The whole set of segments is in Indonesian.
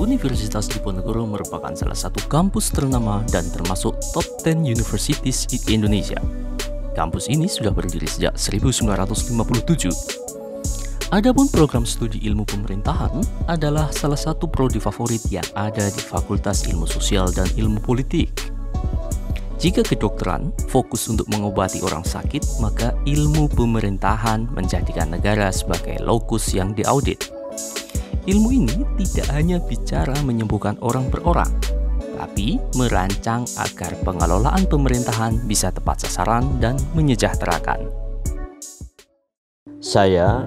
Universitas Diponegoro merupakan salah satu kampus ternama dan termasuk top 10 universities di Indonesia. Kampus ini sudah berdiri sejak 1957. Adapun program studi ilmu pemerintahan adalah salah satu prodi favorit yang ada di Fakultas Ilmu Sosial dan Ilmu Politik. Jika kedokteran fokus untuk mengobati orang sakit, maka ilmu pemerintahan menjadikan negara sebagai lokus yang diaudit. Ilmu ini tidak hanya bicara menyembuhkan orang per orang, tapi merancang agar pengelolaan pemerintahan bisa tepat sasaran dan menyejahterakan. Saya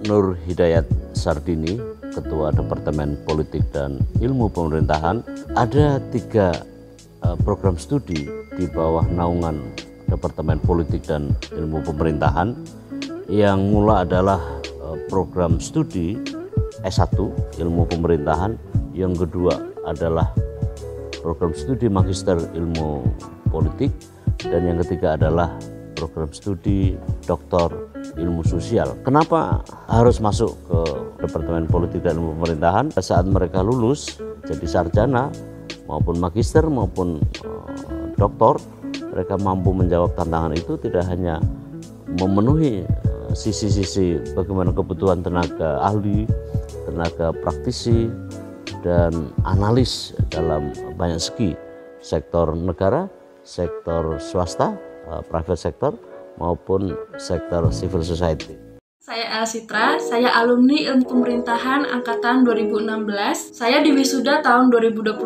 Nur Hidayat Sardini, Ketua Departemen Politik dan Ilmu Pemerintahan. Ada 3 program studi di bawah naungan Departemen Politik dan Ilmu Pemerintahan. Yang mula adalah program studi S1 Ilmu Pemerintahan, yang kedua adalah program studi Magister Ilmu Politik, dan yang ketiga adalah program studi Doktor Ilmu Sosial. Kenapa harus masuk ke Departemen Politik dan Ilmu Pemerintahan? Saat mereka lulus jadi sarjana maupun magister maupun doktor, mereka mampu menjawab tantangan itu, tidak hanya memenuhi sisi-sisi bagaimana kebutuhan tenaga ahli, tenaga praktisi, dan analis dalam banyak segi, sektor negara, sektor swasta, private sector, maupun sektor civil society. Saya Elsitra, saya alumni Ilmu Pemerintahan Angkatan 2016. Saya diwisuda tahun 2021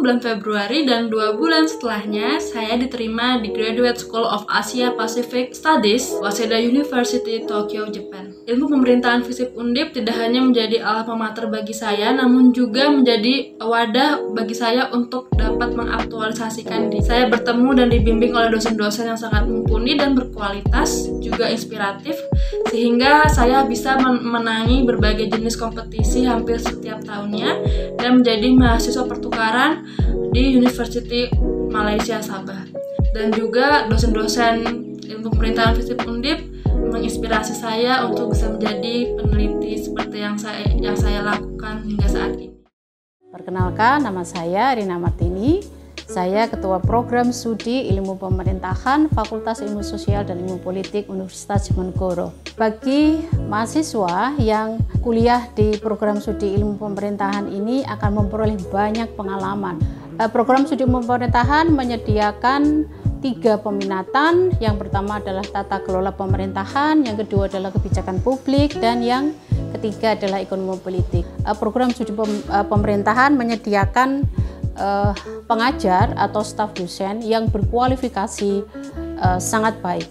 bulan Februari, dan 2 bulan setelahnya saya diterima di Graduate School of Asia Pacific Studies, Waseda University, Tokyo, Jepang. Ilmu Pemerintahan FISIP Undip tidak hanya menjadi alma mater bagi saya, namun juga menjadi wadah bagi saya untuk dapat mengaktualisasikan diri. Saya bertemu dan dibimbing oleh dosen-dosen yang sangat mumpuni dan berkualitas, juga inspiratif, sehingga saya bisa memenangi berbagai jenis kompetisi hampir setiap tahunnya dan menjadi mahasiswa pertukaran di University Malaysia Sabah. Dan juga dosen-dosen ilmu pemerintahan FISIP Undip menginspirasi saya untuk bisa menjadi peneliti seperti yang saya lakukan hingga saat ini. Perkenalkan, nama saya Rina Martini. Saya Ketua Program Studi Ilmu Pemerintahan Fakultas Ilmu Sosial dan Ilmu Politik Universitas Diponegoro. Bagi mahasiswa yang kuliah di program studi ilmu pemerintahan ini akan memperoleh banyak pengalaman. Program studi ilmu pemerintahan menyediakan 3 peminatan. Yang pertama adalah tata kelola pemerintahan, yang kedua adalah kebijakan publik, dan yang ketiga adalah ekonomi politik. Program studi pemerintahan menyediakan pengajar atau staf dosen yang berkualifikasi sangat baik.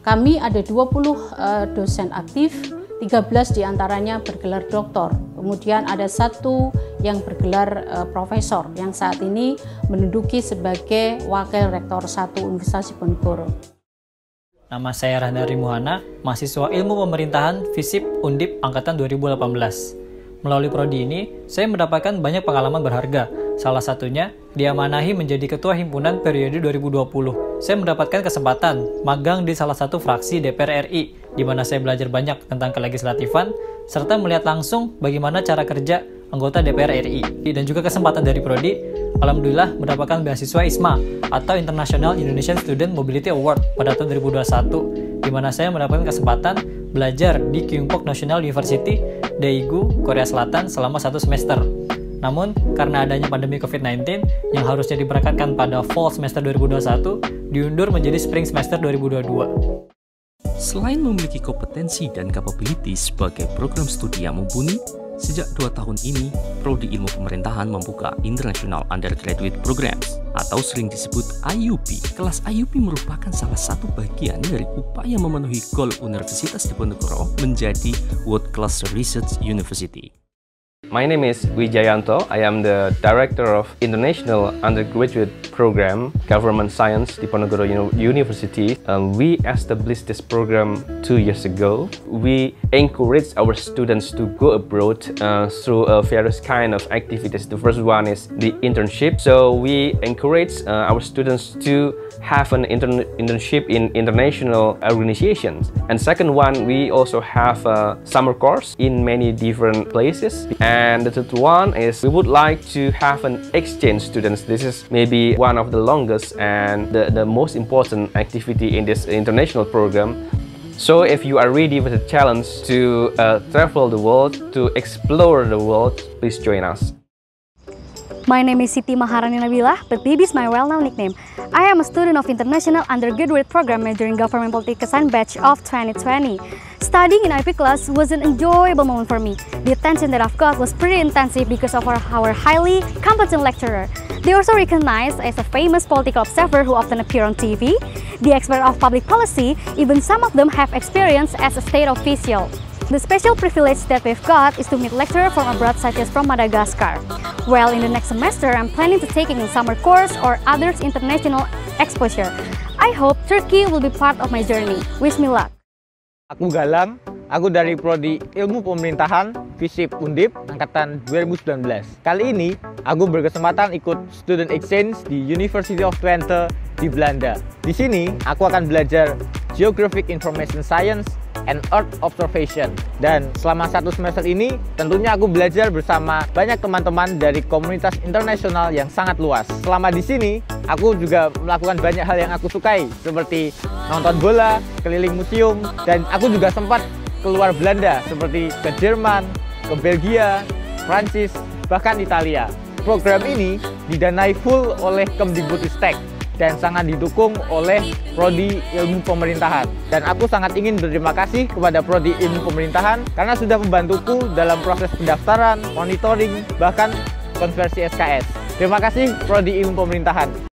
Kami ada 20 dosen aktif, 13 diantaranya bergelar doktor. Kemudian ada 1 yang bergelar profesor yang saat ini menduduki sebagai wakil rektor 1 Universitas Diponegoro. Nama saya Rahdari Muhana, mahasiswa Ilmu Pemerintahan FISIP Undip Angkatan 2018. Melalui prodi ini, saya mendapatkan banyak pengalaman berharga. Salah satunya, diamanahi menjadi ketua himpunan periode 2020. Saya mendapatkan kesempatan magang di salah satu fraksi DPR RI, di mana saya belajar banyak tentang kelegislatifan, serta melihat langsung bagaimana cara kerja anggota DPR RI. Dan juga kesempatan dari prodi, alhamdulillah mendapatkan beasiswa ISMA atau International Indonesian Student Mobility Award pada tahun 2021, di mana saya mendapatkan kesempatan belajar di Kyungpook National University, Daegu, Korea Selatan selama 1 semester. Namun, karena adanya pandemi COVID-19 yang harusnya diberangkatkan pada fall semester 2021, diundur menjadi spring semester 2022. Selain memiliki kompetensi dan capabilities sebagai program studi yang mumpuni, sejak 2 tahun ini, Prodi Ilmu Pemerintahan membuka International Undergraduate Programs atau sering disebut IUP. Kelas IUP merupakan salah satu bagian dari upaya memenuhi goal Universitas Diponegoro menjadi World Class Research University. My name is Wijayanto. I am the Director of International Undergraduate Program, Government Science, Diponegoro University. We established this program 2 years ago. We encourage our students to go abroad through various kind of activities. The first one is the internship. So we encourage our students to have an internship in international organizations. And second one, we also have a summer course in many different places. And the third one is we would like to have an exchange students. This is maybe one of the longest and the most important activity in this international program. So if you are ready with the challenge to travel the world, to explore the world, please join us. My name is Siti Maharani Nabila, but Bibi is my well-known nickname. I am a student of International Undergraduate Program majoring Government Politics and batch of 2020. Studying in IP class was an enjoyable moment for me. The attention that I've got was pretty intensive because of our highly competent lecturer. They also recognized as a famous political observer who often appear on TV, the expert of public policy, even some of them have experience as a state official. The special privilege that we've got is to meet lecturers from abroad such as from Madagascar. Well, in the next semester, I'm planning to taking a summer course or others international exposure. I hope Turkey will be part of my journey. Wish me luck. Aku Galang, aku dari Prodi Ilmu Pemerintahan FISIP Undip Angkatan 2019. Kali ini, aku berkesempatan ikut student exchange di University of Twente di Belanda. Di sini, aku akan belajar Geographic Information Science and Earth Observation. Dan selama 1 semester ini, tentunya aku belajar bersama banyak teman-teman dari komunitas internasional yang sangat luas. Selama di sini, aku juga melakukan banyak hal yang aku sukai, seperti nonton bola, keliling museum, dan aku juga sempat keluar Belanda, seperti ke Jerman, ke Belgia, Prancis, bahkan Italia. Program ini didanai full oleh Kemdikbudristek dan sangat didukung oleh Prodi Ilmu Pemerintahan. Dan aku sangat ingin berterima kasih kepada Prodi Ilmu Pemerintahan karena sudah membantuku dalam proses pendaftaran, monitoring, bahkan konversi SKS. Terima kasih Prodi Ilmu Pemerintahan.